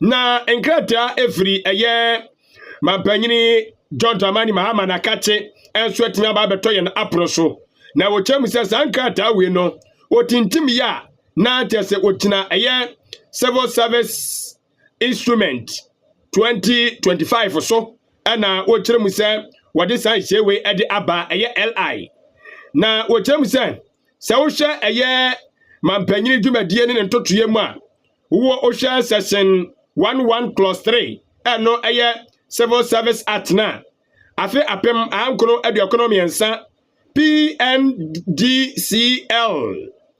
na enkrata efiri eye mampanyini John Dramani Mahama Nakache enso atimi aba beto ye na aproso na wo chemu se sankrata we no otintim ya na tese otina eye civil service instrument 2025 so ana wo chemu se wode san hyewe ede aba eye LI na wo chemu se wo hwe eye mampanyini dwumadie ne ntotoye mu a wo hwe section 11 clause 3 eno eye Civil Service Act na afi apem ankono economy ensa PNDCL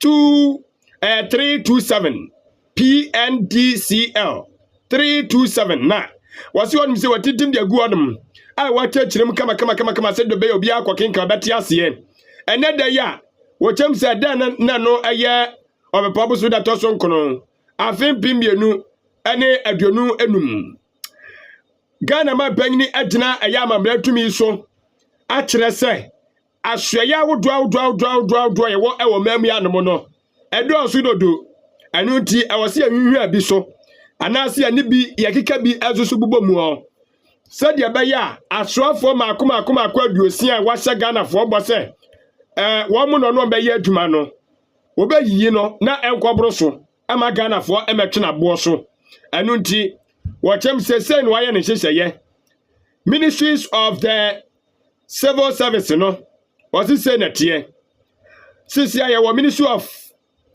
327 PNDCL 327 na wasi wonu se watitim de agu odum ai watachirem kama se do be obi akwakenka beti ase ene da ya wo chem se da na no eye obepo busu da toso nkono afi pimienu ene aduonu enum Ghana ma banyini agina ayama mratumi so a kire se ahweye wodo ye wo ewo mamu ya no no edo so dodo anu nti ewose ahwehwe abi so anase ani bi yakeka bi azusu bubo mu o se de be ya asrafo makoma aduosi a wahye Ghana fo bo se wo mu no be ye adwuma no wo be yiyi no na enkobro so ama Ghana fo emetwe na bo so anu nti Watchem say no why ye Ministries of the Civil Service no was it say net here since your Ministry of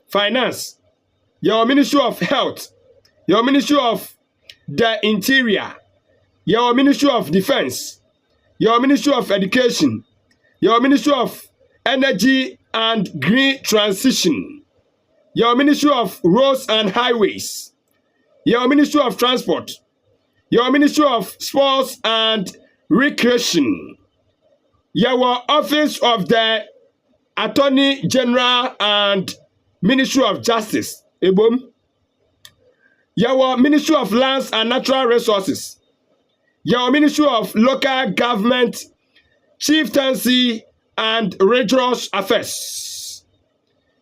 Finance, your Ministry of Health, your Ministry of the Interior, your Ministry of Defense, your Ministry of Education, your Ministry of Energy and Green Transition, your Ministry of Roads and Highways, your Ministry of Transport, your Ministry of Sports and Recreation, your Office of the Attorney General and Ministry of Justice, your Ministry of Lands and Natural Resources, your Ministry of Local Government, Chieftaincy and Regional Affairs,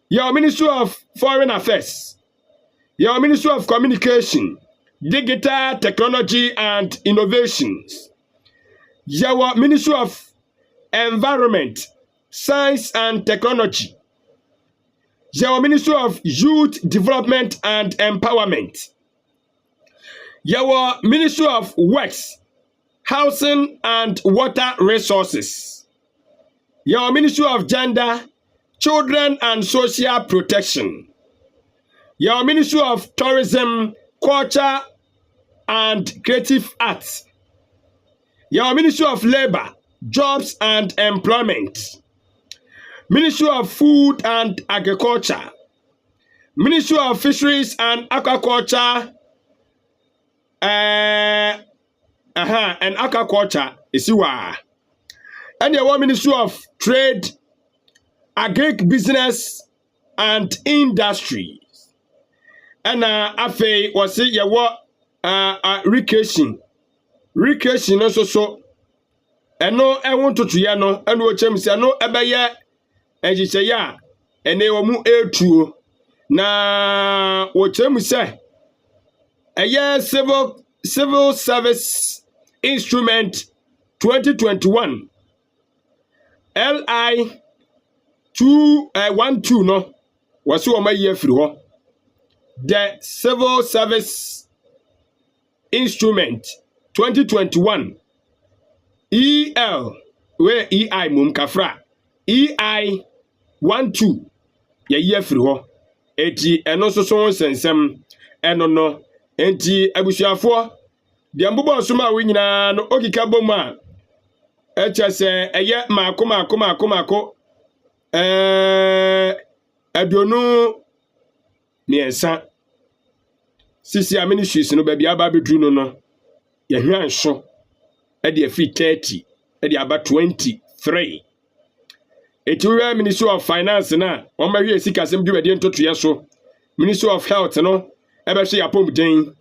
your Ministry of Foreign Affairs, your Ministry of Communication, Digital Technology and Innovations, your Ministry of Environment, Science and Technology, your Ministry of Youth Development and Empowerment, your Ministry of Works, Housing and Water Resources, your Ministry of Gender, Children and Social Protection, your Ministry of Tourism, Culture and Creative Arts, your Ministry of Labor, Jobs and Employment, Ministry of Food and Agriculture, Ministry of Fisheries and Aquaculture, and Aquaculture, and your Ministry of Trade, Agribusiness and Industry. And afe was it your recreation so and no I want to no and what chem say no ebeye ejiche ya ene wo mu etuo na wo chem say eye civil service instrument 2021 LI 212 no was wo ma ye firi ho. The Civil Service Instrument 2021 EL where EI mum kafra EI 12 ye free ho eti eno so sensem eno no enti abusuafo de mbobo so ma we nyina no okika bom a eche se eye mako aduonu miensa sisi a ministries no baabi aba bedru no ye hwan so e de afi 30 e de aba 23 etiwe Ministry of Finance na won ba hwe sika sem dwumadie ntotoye so. Ministry of Health no e ba hwe yapom den.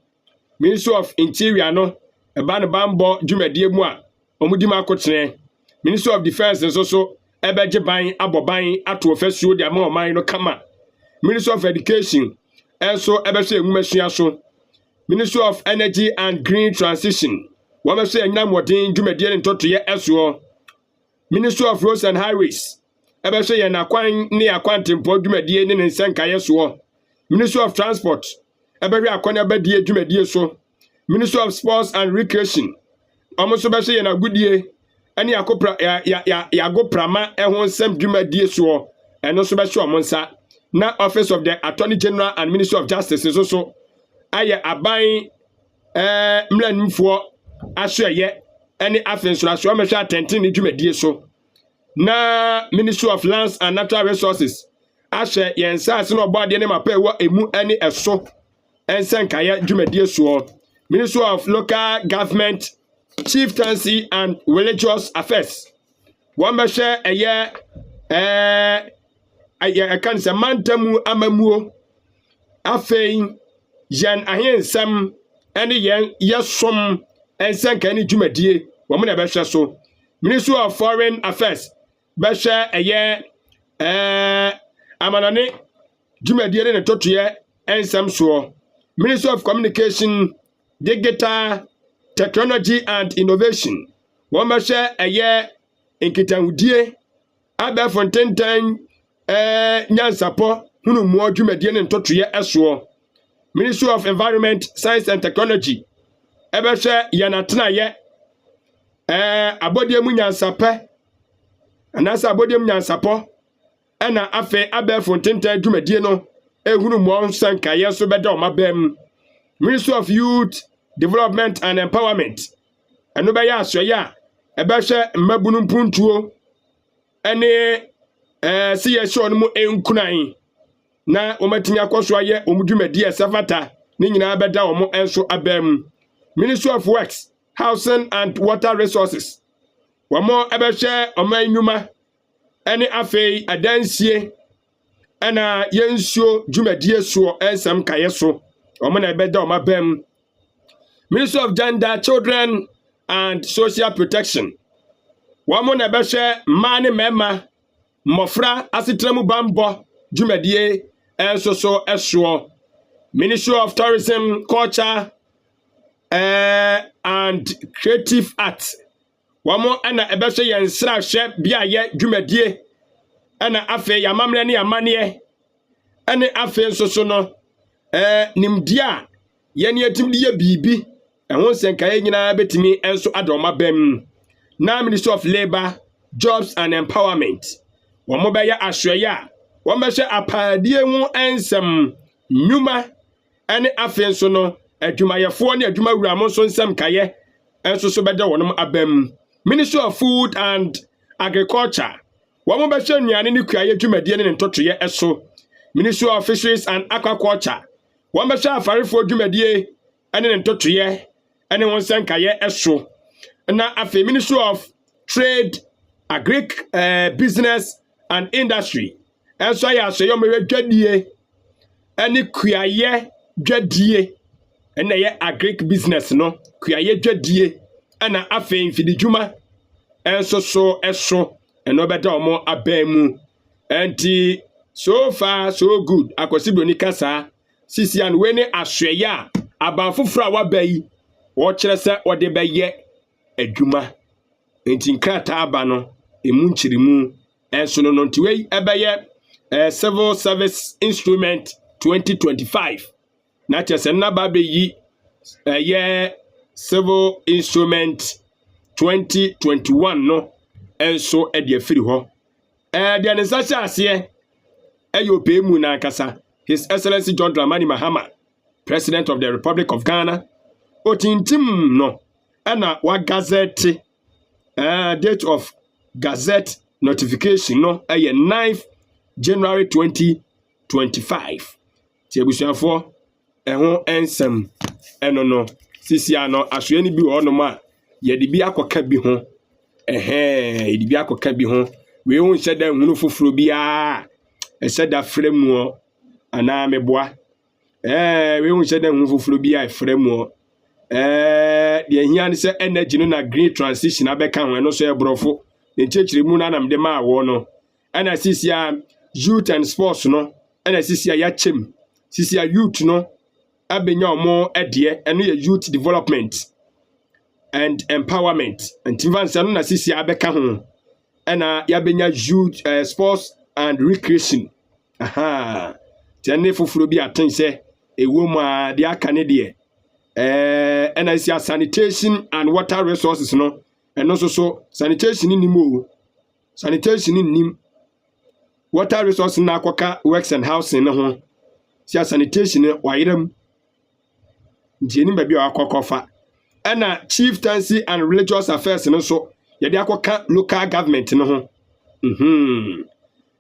Ministry of Interior no e ba ne bambo dwumadie mu a omudi makotene. Ministry of Defense so e ba giban aboban ato ofasuo de ama no kama. Ministry of Education also ebe se enwumasua so. Ministry of Energy and Green Transition. Wama say nyam wodin dwumadie ntotoye eso. Ministry of Roads and Highways. Ebe say na kwan ne akwantempo dwumadie ne nsenkaye so. Ministry of Transport. Ebe hwe akwan abadie dwumadie so. Ministry of Sports and Recreation. Omo so be say na gudie ene yakopra ya goprama ehon nsem dwumadie so. Eno so be hwe omo nsa. Na Office of the Attorney General and Ministry of Justice so aye aban mlanimfo ahweye ene afensurasyo amehwe atenten ne dwumadie so. Na Ministry of Lands and Natural Resources ahwe yensa ase no obade ne mapa ewo emu ene eso ensenkaya dwumadie so. Ministry of Local Government, Chieftaincy and Religious Affairs. One measure I can say mantamu amamuo afei yen ahensam ene yen yesom ensanka ni dwumadie wo mo na be hwe so. Ministry of Foreign Affairs be hwe amanane dwumadie ne totoye ensam so. Ministry of Communication, Digital Technology and Innovation wo me hwe nkitahudie abefontentan nyansapo hunu mo dwumadie ne ntotoye eso. Ministry of Environment, Science and Technology ebe hwe yanatenaye abodie mu nyansape anasa abodie mu nyansapo ena afe abefontentan dwumadie no ehunu mo nsankaye so beda omabam. Ministry of Youth Development and Empowerment eno be ya asoya ebe hwe mmabunu mpuntuo ene siye show no mu enkunan na omatimi akoso aye omudwumadi esafata ni nyina beda omo enso abam. Ministry of Works, Housing and Water Resources wamo ebehwe omanyuma ene afei adansie ena yensuo dwumadie so ensam kayeso omo na beda omo abam. Ministry of Gender, Children and Social Protection wamo na ebehwe mane mema mofra asitremu bambo dwumadie enso so eso. Ministry of Tourism, Culture and Creative Arts wamo ana ebehwe yensra hwe bia ye dwumadie ana afe yamamre ne yamane ene afe enso so no nimdia ye ne atimdiye bibi ehon senkaye nyina betimi enso adoma bam. Na Ministry of Labor, Jobs and Empowerment wamo be ya ahweye wamo hwe apadie hu ensem nyuma ene afe enso no adwumayefo ne adwumawura mo so nsem kaye enso so beda wonum abam. Ministry of Food and Agriculture wamo be hwe nuane ne kuaye adwumadie ne ntotoye eso. Ministry of Fisheries and Aquaculture wamo hwe afarefo adwumadie ene ntotoye ene won nsem kaye eso. Na afi Ministry of Trade, Agric Business and Industry enso ya so yomewe dwadie ene kuaye dwadie ene ye agric business no kuaye dwadie ana afi mfidijuma enso so eso eno beda omo abamu enti so far so good akosiboni kasa sisi an we ne ahweye a abanfofra wabayi wo kire se ode beye adwuma enti nkrata aba no emu nchirimu enso no ntiwe ebeye Civil Service Instrument 2025 na chese na ba be yi ye Civil Instrument 2021 no enso e de afiri ho de ne sache ase eyo pe mu na kasa His Excellency John Dramani Mahama, President of the Republic of Ghana otintim no ana wa gazette date of gazette notification no 9th January 2025 ti ebusuafo ehun ensem eno no sisi ano ahwe ni bi wo no ma ye de bi akoka bi ho ye de bi akoka bi ho we hu hyeda hunu foforo bi a hyeda fremu ana meboa we hu hyeda hunu foforo bi a fremu de hian se energy no na green transition abeka ho eno so e brofo ne chechire mu na namde ma wo no ana sisi a youth and sports no ana sisi a yachem sisi a youth no abenya omo ede eno ye youth development and empowerment and tivansa no na sisi abeka ho ena ya benya youth sports and recreation aha tene foforo bi aten se ewo mu a de aka ne de ena sia sanitation and water resources no eno so sanitation ni mo sanitation ni nim water resources na akoka works and housing ne ho sia sanitation wayiram njeni ba bi akokofa ena chieftaincy and religious affairs no so yede akoka local government ne ho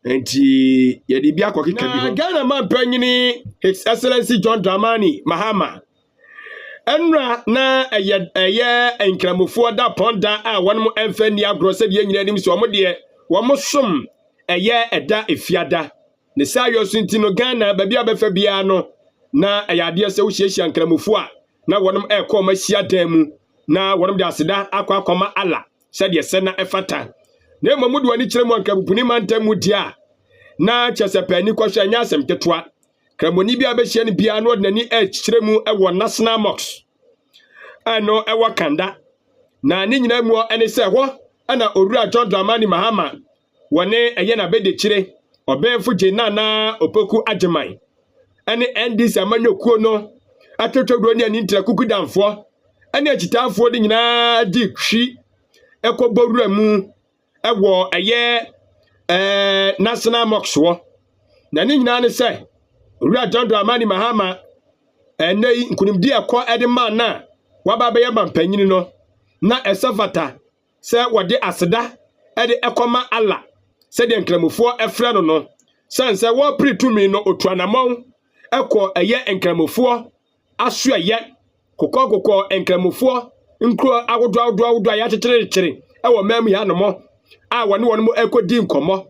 enti yede bi akokeka bi ho Ghana man panyini His Excellency John Dramani Mahama enra na eye enkramofo da ponda a wonmo emfani agrose bi nyina nim so omde womo som eye eda efiada ne sayo suntino Ghana ba bia befa bia no na ayade se wo hyiehia nkramofo a na wonm ekọ mahia dan mu na wonm de aseda akwa ala sede se na efata na mamudu wani kire mu ankabupuni mantamu dia na chesepani kwhwa nya asem tetwa kramoni bia be hie ne bia no nani kire mu ewo national mosque ano ewo kanda na ni nyina mu ene se ho ana Owura John Dramani Mahama wone eye na be de kire obenfu gina na opoku ageman ene ndc amanyokuo no atotodro ni ani ntra kuku danfo ene achitafo de nyina di hwi ekobowura mu ewo eye national mosque wo na ni nyina ne se Owura John Dramani Mahama enei nkunimdi ekọ edema na waba be yaba mpanyini no na esafata se wode aseda ede ekoma ala se de nkramofo efre no sense wo pritumi no otuanamon ekọ eye nkramofo aso eye kokọ nkramofo nkro awodo ya chechire ewo mam ya no a wone ekodi nkomo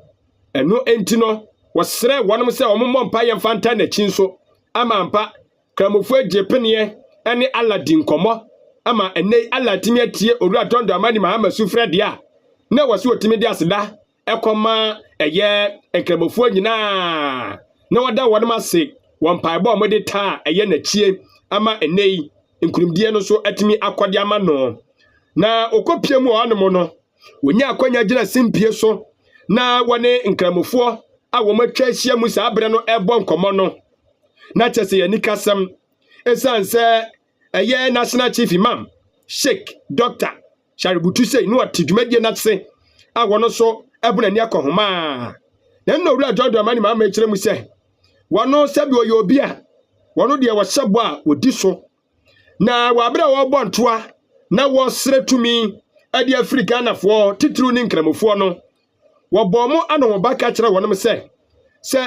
eno enti no wosere wonom se omommo mpa ye mfanta na chinso ama mpa kramofo agepene ene aladi nkomo ama enei alatimi atie Owura John Dramani Mahama sufrede a na wose otimi de aseda ekoma eye nkramofo nyina na wada wonom ase wonpaebo omode ta eye na chie ama enei nkurumdie no so atimi akode ama no na okopia mu onom no wonya akwanya gina simpie so na wone nkramofo a wo matwa ahia mu sa abre no ebo nkomo no na chese yanikasem esanse eye national chief imam Sheikh Dr. Shaributu sei no atidwumadie na tse a wono so ebuna ni akohoma na no Owura John Dramani Mahama ekire mu se wono sabi oye obi a wono de wo hyebo a wodi so na wabra wo bontoa na wo sere tumi ade Africa na fo titru ni nkramofo no wo bomo ano baka kire wonom se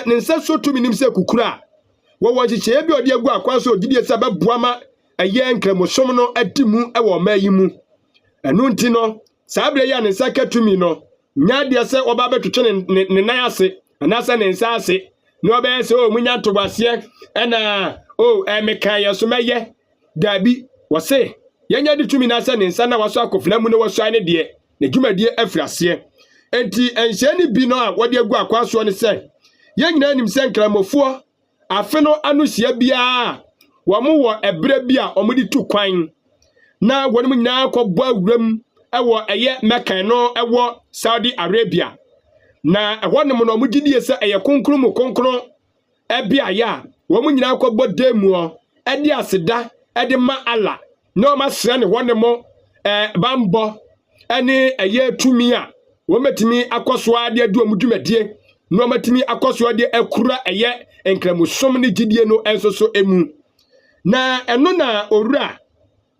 ne nsa so tumi nim se kukura wo chiche bi ode agu akwanso odidie se babuama aye nkramosom no adimu ewo mayimu enu nti no sabre ya ne nsa katumi no nya de se oba betwetwe ne nan ase anase ne nsa ase no be se o munya ntobase ena emeka yeso meye dabi wose yanya de tumi na se ne nsa na waso akofla mu ne waso ane de ne dwumadie afrase enti enhye ni bi no a wode agu akwaso ne se yenyina nim se nkramofo afe no anusia bia womo wo ebre bia omudi tu kwan na wonum nyina kɔbɔ awuram ɛwɔ ɛyɛ Mecca no ɛwɔ Saudi Arabia na ɛhɔnom no omugidie sɛ ɛyɛ konkron ɛbia ya womu nyina kɔbɔ demu ɛde aseda ɛde ma ala na ɔmasra ne hɔnom bambɔ ɛne ɛyɛ tumi a wometimi akɔso ade adu omudwumadie na ɔmatimi akɔso ade akura ɛyɛ nkramosom ne gidie no ensoso emu na eno na Owura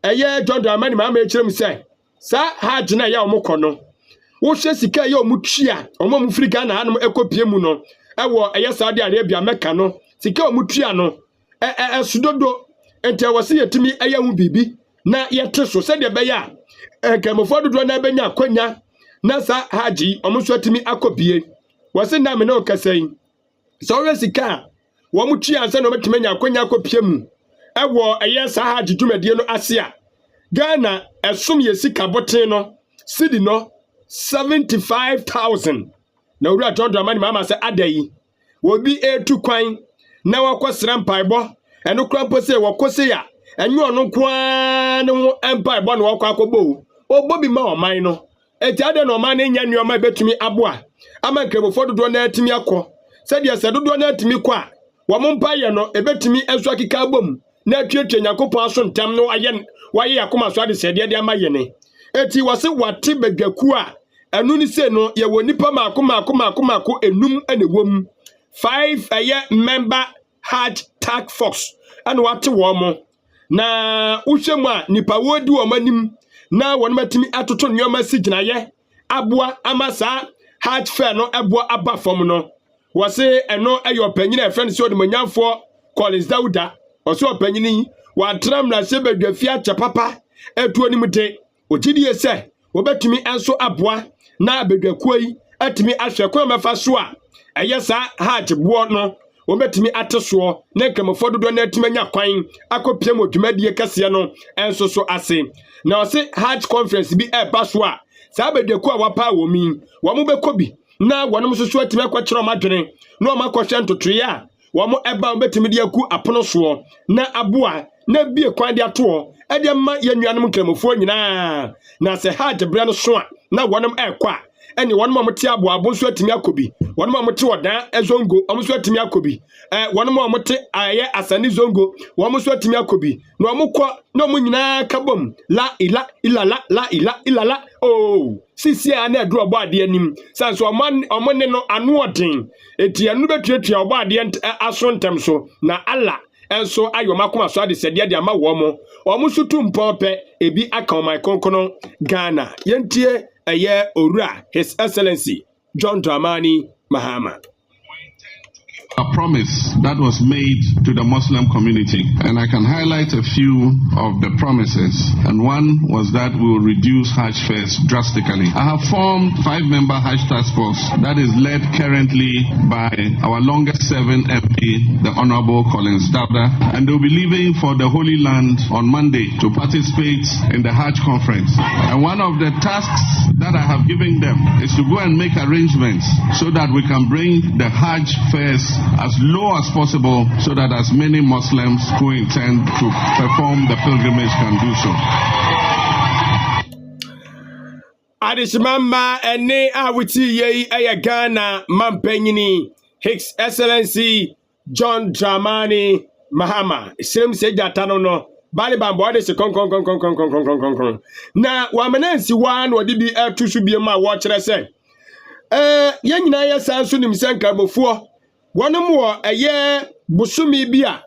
eye John Dramani Mahama ekirem se sa hajj na ya omukọ no wo hwe sika ya omutua omom Africa na hanom ekopie mu no ewo eye Saudi Arabia Mecca no sika omutua no sudodo ente wose yetimi eye hu bibi na yete so se de be ya nkramofo dodo na benya akwanya na sa hajj omuso atimi akopie wose na me na okasai so we sika wo mutua ansa na ometimi nya akwanya akopie mu ewo eye sa hajj dwumadie no asia Ghana esom yesika boten no sidi no 75,000 na Owura John Dramani Mahama se adai wobi etu kwan na wakosra mpaibo eno kura mpo se wakose ya enyo no kwa no empire bo no wakọ akobo obo bi ma oman no eti ade no oman nya nneoma betumi aboa ama nkrebofo dodo na atimi akọ se de se dodo na atimi kọ a wo mo mpa ye no ebetumi enso akika abom na atwetwe Nyankopɔn aso ntam no waye yakoma so ade se de ama ye ne eti wose wate badwaku a enu ni se no ye woni pa maako enum anewom 5 member Hajj task force and wate wo mo na uhwemu a nipa wodi wo manim na won matimi atoto nneoma siginaye aboa amasa Hajj fair no aboa aba fom no wose eno ayo panyina efren se odimanyafo Collins Dauda wose opanyini wa tram na se badwafi acha papa etuo ni mute ogidie se obetumi enso aboa na badwakuo yi atimi ahwe kwa mefa so a eyesa Hajj bo no obetumi ateso na nkramofo dodo na atimi anya kwan akopiem odwumadie kase no enso so ase na wose Hajj conference bi eba so a sa badwaku a wapa wo mi wo mo bekobi na wonom so so atimi akwakyere omadwene na o makohwe ntotoye a wo mo eba obetimi de aku apono so na aboa na bie kwan de ato e de ma yanuanom nkramofo nyina na se Hajj bre no so a na wonom ekwa eni wonom amote aboa bonso atimi akobi wonom amote odan ezongo omso atimi akobi wonom amote aye asani zongo womso atimi akobi na omukọ na omu nyina kabom la ila ilala oh sisi a na edu obo ade anim sanso omone no anu odin eti anu betuatua obo ade aso ntem so na Allah enso ayomakoma so ade sede de ama wo mo omuso tumpope ebi aka omai konkono Ghana yentie eye Owura His Excellency John Dramani Mahama. A promise that was made to the Muslim community, and I can highlight a few of the promises. And one was that we will reduce Hajj fares drastically. I have formed 5-member Hajj task force that is led currently by our longest serving MP, the Honorable Collins Dauda, and they'll be leaving for the Holy Land on Monday to participate in the Hajj conference. And one of the tasks that I have given them is to go and make arrangements so that we can bring the Hajj fares as low as possible so that as many Muslims who intend to perform the pilgrimage can do so. Adishimamba ene awiti ye Ghana Mampenyini His Excellency John Dramani Mahama. Islam se jatano no bali bambo ade se kon na wamenansi wan wadi bi atusu bi ma wo kire se ye nyina ye sanso nim senka bofuo wonom wo eye busumi bi a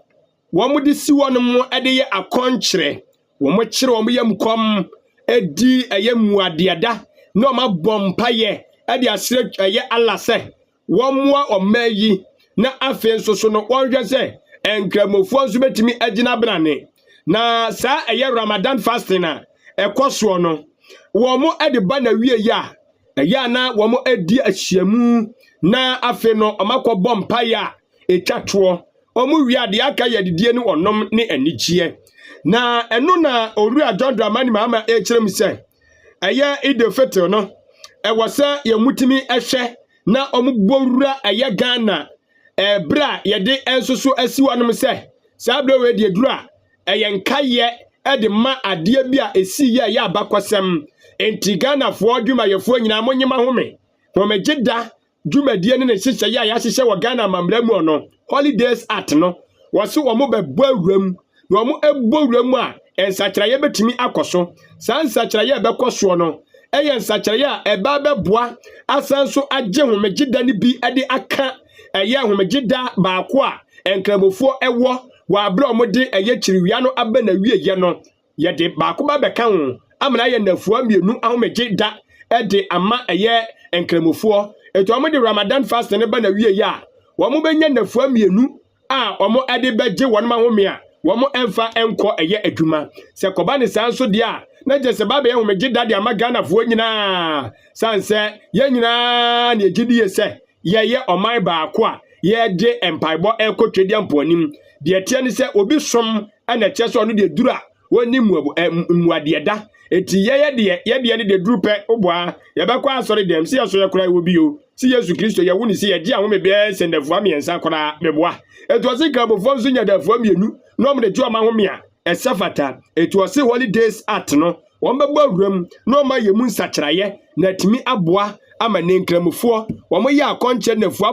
wo mo de si wonom ede ye akonkyere wo mo kyere wo mo yam kom edi eye muadeada na ma bompa ye ede asire eye Allah se wo mo omayi na afen so no wonhwe se enkramofo nso betimi agina brane na sa eye Ramadan fasting na ekoso no wo mo ede ba na wie ya eye na wo mo edi ahyiamu na afe no omakọ bompa ya etwatwo omu wiade aka ya didie ni onom ni anigie na enu na Owura John Dramani Mahama ekirem se eye ide fetel no ewose ye mutimi ehwe na omu bowura eye Ghana bra ye de ensoso asiwanom se sabra we de dura eye nkaye ede ma ade bia esi ye ya abakosem enti Ghana fo adwuma yefo nyina monyema home homegida dwumadie ne hyehyɛ ya hyehyɛ wɔ Ghana mamramu no holidays act no wɔse wɔ mo bɛbɔ awuram na wɔ mo ɛbɔ awuram a ensakyerɛyɛ betumi akɔso saa ensakyerɛyɛ bɛkɔso no ɛyɛ ensakyerɛyɛ a ɛba bɛboa asan so agye homegyida ne bi ɛde aka ɛyɛ homegyida baako a enkramofo ɛwɔ wɔ abra mo de ɛyɛ kyiriwia no aba na wieyɛ no yɛde baako ba bɛka ho amana yɛ nafua mienu ahomegyida ɛde ama ɛyɛ enkramofo eto omo de Ramadan fasting ne ba na wie ya wo mo benya nafua mienu a omo ade beje won ma home a wo mo emfa enko eye adwuma se koba ne sanso de a na je se ba be homegye dade ama Ghana fo nyina sanse ye nyina na egidi se ye oman baako a ye de empaibo ekotwedi ampoanim de tie ne se obi som ana che so no de dura woni muadieda eti ye de drupe oboa ye be kwa asori dem si aso ye kura wo bio si Yesu Kristo ye woni si ye di ahome be sendefo amiensa kora beboa etu osi ka bofo nso nya defo amienu no mo de tu ama home a esafata etu osi holidays art no won be bawuram no ma ye mu nsakyeraye na timi aboa ama nenkramufo wo mo ya akonche nafu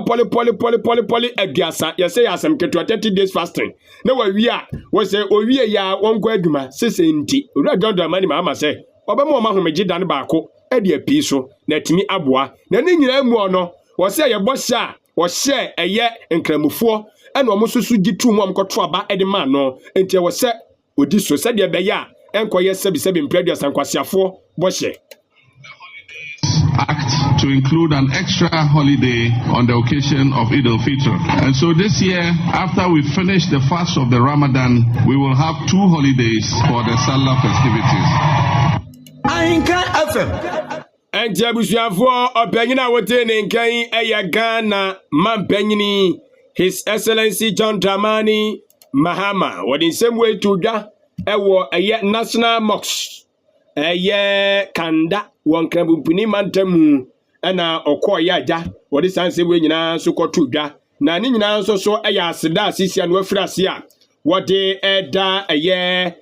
poli aduasa ye say asem keto 30 days fasting na wa wi a wo say owie ya wonko aduma sese nti owura dondo mani ma ama say obema ma homegye dan baako ade api so na timi aboa na ne nyina mu ono wo say ye bo sha wo hye eye nkramufo ena wo susu gitu mu amkoto aba ede ma no enti wo say odi so say de be ya enkoye sebi mpredia sankwasiafo bo hye Act to include an extra holiday on the occasion of Eid al-Fitr. And so this year, after we finish the fast of the Ramadan, we will have 2 holidays for the Salah festivities. Ainka FM. Enti abusuafo opanyina wote ne nkan eya Ghana mampanyini His Excellency John Dramani Mahama wodi nsem to dwa ewo eye National Mosque eye Kanda won krabumpuni mantamu na okoya aja wodi sanse we nyina so koto dwa na ne nyina so eya aseda asisia no afirase a wodi eda eye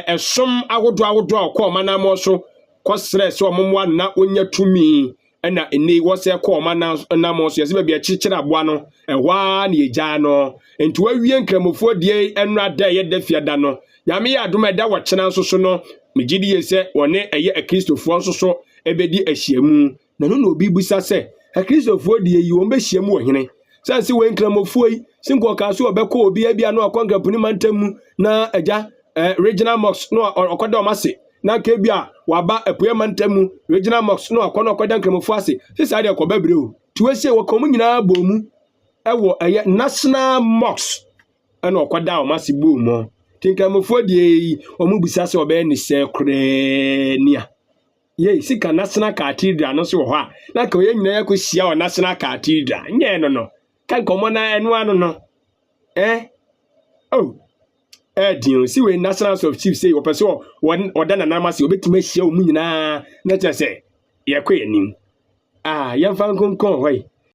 esom agodo akoma na mo so kwasre so omomwa na onya tumi na eni wose akoma na mo so yesi bia chichira aboa no ehwa na eja no enti wawie nkramofo die enra da ye da fiada no nyame ya adom eda wo chena so no megidi yese wone eye akristofo so ebedi ahyiamu na no obi busa se akristofo die yi won be hyiamu wo hene sanse we nkramofo yi sinko ka so obekọ obi abia no akwanka puni mantamu na aja regional mosque no okoda omase na ka bia waba apuye mantamu regional mosque no akono okoda nkramofo ase sisa de ko babre o tuwesie wo komu nyina bomu ewo eye national mosque ana okoda omase bomu tinkramofo die omubusa se obe ni se krenia ye sika national cathedral no so ho a na ka ye nyina yakohia o national cathedral nye no kan komo na enu anu no Dion, see we national of chief say opeso one order na namase obetuma hia omu nyina na che say ye kọ enim yamfa nkonkon hoi